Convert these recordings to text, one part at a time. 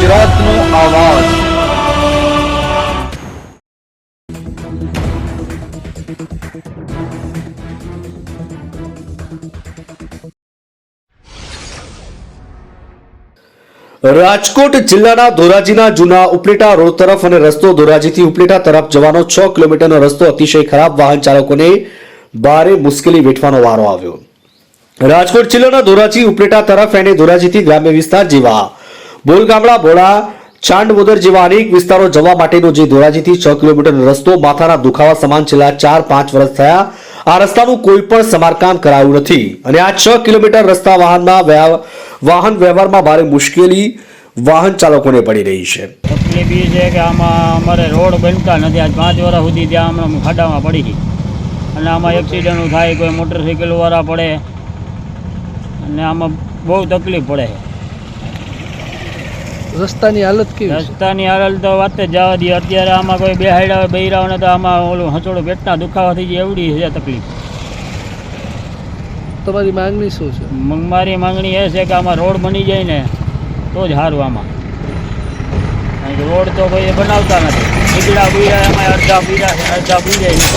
ગુજરાતનો આવાજ। રાજકોટ જિલ્લાના ધોરાજીના જૂના ઉપલેટા રોડ તરફ અને રસ્તો ધોરાજીથી ઉપલેટા તરફ જવાનો 6 કિલોમીટરનો રસ્તો અતિશય ખરાબ, વાહન ચાલકોને ભારે મુશ્કેલી વેઠવાનો વારો આવ્યો। રાજકોટ જિલ્લાના ધોરાજી ઉપલેટા તરફ અને ધોરાજીથી ગ્રામ્ય વિસ્તાર જેવા બોલગામડા, ભોળા, ચાંદબોદર જેવા અનેક વિસ્તારો જવા માટેનો જે ધોરાજીથી 6 કિલોમીટરનો રસ્તો માથાના દુખાવા સમાન છેલ્લા 4-5 વર્ષ થયા આ રસ્તાનું કોઈ પણ સમારકામ કરાયું નથી અને આ 6 કિલોમીટર રસ્તા વાહન વ્યવહારમાં ભારે મુશ્કેલી વાહન ચાલકોને પડી રહી છે। તકલીફ એ છે કે આમાં અમારે રોડ બનતા નથી। આજ 5 વર્ષ સુધી ત્યાં અમે ખાડામાં પડી ગઈ અને આમાં એક્સિડન્ટ થાય, કોઈ મોટરસાઇકલ વાળા પડે અને આમાં બહુ તકલીફ પડે છે। રસ્તાની હાલત કેવી? રસ્તાની હાલત તો વાત જ જવા દે। અત્યારે આમાં કોઈ બેહાડ્યા બૈરાઓને તો આમાં ઓલું હચોડું પેટના દુખાવા થઈ જાય એવડી છે તકલીફ। તમારી માંગણી શું છે? મારી માંગણી એ છે કે આમાં રોડ બની જાય ને તો જ સારું। આમાં રોડ તો કોઈ બનાવતા નથી। ઠીકડા બુર્યા એમાં અડધા બુર્યા છે, અડધા બુર્યા નથી,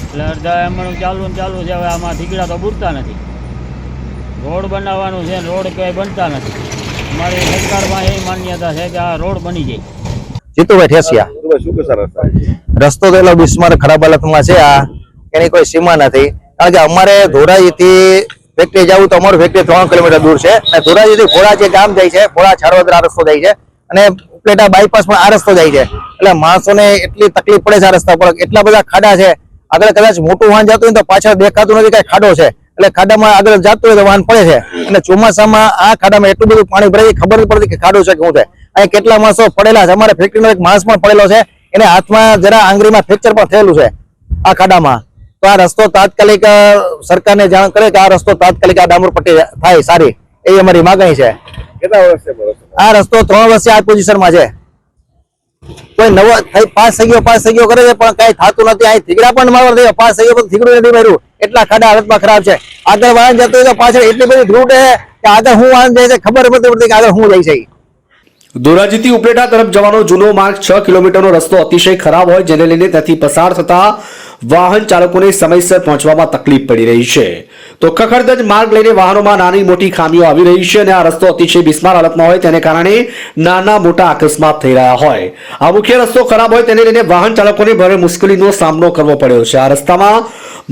એટલે અડધા એમનું ચાલુ છે। હવે આમાં ઠીકડા તો બુરતા નથી। રોડ બનાવવાનું છે, રોડ કંઈ બનતા નથી। અમારી સરકારમાં એ માન્યતા છે કે આ રોડ બની જાય। જીતુભાઈ ઠેસિયા। રસ્તો તો એટલો બિસ્માર ખરાબ હાલતમાં છે, આ એની કોઈ સીમા નથી। કારણ કે અમારે ધોરાજીથી ફેક્ટરી જવું તો અમારું ફેક્ટરી 3 કિલોમીટર દૂર છે અને ધોરાજીથી ભોળા જે ગામ જાય છે, ભોળા છારોદરા રસ્તો જાય છે અને ઉપલેટા બાયપાસ પણ આ રસ્તો જાય છે। એટલે માણસોને એટલી તકલીફ પડે છે આ રસ્તા પર, એટલા બધા ખાડા છે। આગળ કદાચ મોટું વાહન જતું હોય તો પાછળ દેખાતું નથી, કઈ ખાડો છે એટલે ખાડામાં આગળ જતું હોય તો વાહન પડે છે અને ચોમાસામાં આ ખાડામાં એટલું બધું પાણી ભરાય ખબર નથી પડતી કે ખાડો છે કે શું છે। અહીં કેટલા માણસો પડેલા છે। અમારે ફેક્ટરીનો એક માણસ પણ પડેલો છે, એને હાથમાં જરા આંગળીમાં ફ્રેક્ચર પણ થયેલું છે આ ખાડામાં। તો આ રસ્તો તાત્કાલિક સરકારને જાણ કરે કે આ રસ્તો તાત્કાલિક આ ડામર પટ્ટી થાય સારી, એવી અમારી માગણી છે। કેટલા વર્ષથી આ રસ્તો 3 વર્ષથી આ પોઝિશનમાં છે। કોઈ નવો પાસ થઈ ગયો કરે છે પણ કઈ થતું નથી। અહીં થીગડા પણ મારવા દે, પાસ થઈ ગયો થીગડું નથી માર્યું, એટલા ખાડા હાલતમાં ખરાબ છે। આગળ વાહન જતું હોય તો પાછળ એટલી બધી ધ્રુટ છે કે આગળ શું વાહન જાય છે ખબર નથી પડતી કે આગળ શું જાય છે। ધોરાજીથી ઉપલેટા તરફ જવાનો જૂનો માર્ગ 6 કિલોમીટરનો રસ્તો અતિશય ખરાબ હોય જેને લઈને ત્યાંથી પસાર થતા વાહન ચાલકોને સમયસર પહોંચવામાં તકલીફ પડી રહી છે। તો ખખડધજ માર્ગ લઈને વાહનોમાં નાની મોટી ખામીઓ આવી રહી છે અને આ રસ્તો અતિશય બિસ્માર હાલતમાં હોય તેને કારણે નાના મોટા અકસ્માત થઈ રહ્યા હોય। આ મુખ્ય રસ્તો ખરાબ હોય તેને લઈને વાહન ચાલકોને ભારે મુશ્કેલીનો સામનો કરવો પડ્યો છે। આ રસ્તામાં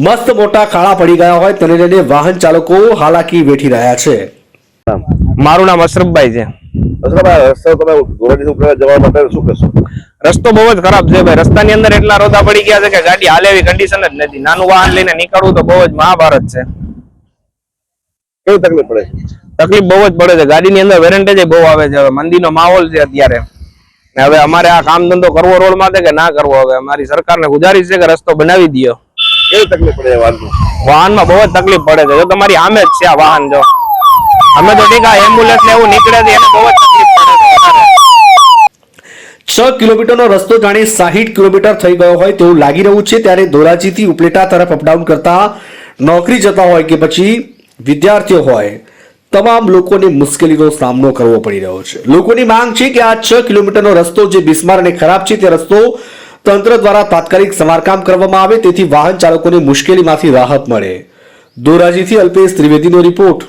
મસ્ત મોટા ખાડા પડી ગયા હોય તેને લઈને વાહન ચાલકો હાલાકી વેઠી રહ્યા છે। મારું નામ અશરફભાઈ છે। રસ્તો બહુ જ ખરાબ છે ભાઈ। રસ્તાની અંદર એટલા રોદા પડી ગયા છે કે ગાડી હાલે એવી કન્ડિશન જ નથી। નાનું વાહન લઈને નીકળવું તો બહુ જ મહાભારત છે। કેવી તકલીફ પડે? તકલીફ બહુ જ પડે છે। ગાડીની અંદર વેરેન્ટેજ બહુ આવે છે। હવે મંદીનો માહોલ છે અત્યારે, હવે અમારે આ કામ ધંધો કરવો રોડ માં કે ના કરવો, હવે અમારી સરકારને ગુજારિશ છે કે રસ્તો બનાવી દો। કેવી તકલીફ પડે? વાહનમાં બહુ જ તકલીફ પડે છે। જો તમારી આમે જ છે આ વાહન, જો અમે તો ઠીક આ એમ્બ્યુલન્સ ને એવું નીકળે છે એને બહુ જ તકલીફ પડે છે। 6 કિલોમીટરનો રસ્તો જાણે 60 કિલોમીટર થઈ ગયો હોય તેવું લાગી રહ્યું છે। ત્યારે ધોરાજીથી ઉપલેટા તરફ અપડાઉન કરતા નોકરી જતા હોય કે પછી વિદ્યાર્થીઓ હોય, તમામ લોકોને મુશ્કેલીનો સામનો કરવો પડી રહ્યો છે। લોકોની માંગ છે કે આ 6 કિલોમીટરનો રસ્તો જે બિસ્માર અને ખરાબ છે તે રસ્તો તંત્ર દ્વારા તાત્કાલિક સમારકામ કરવામાં આવે તેથી વાહન ચાલકોને મુશ્કેલીમાંથી રાહત મળે। ધોરાજીથી અલ્પેશ ત્રિવેદીનો રિપોર્ટ।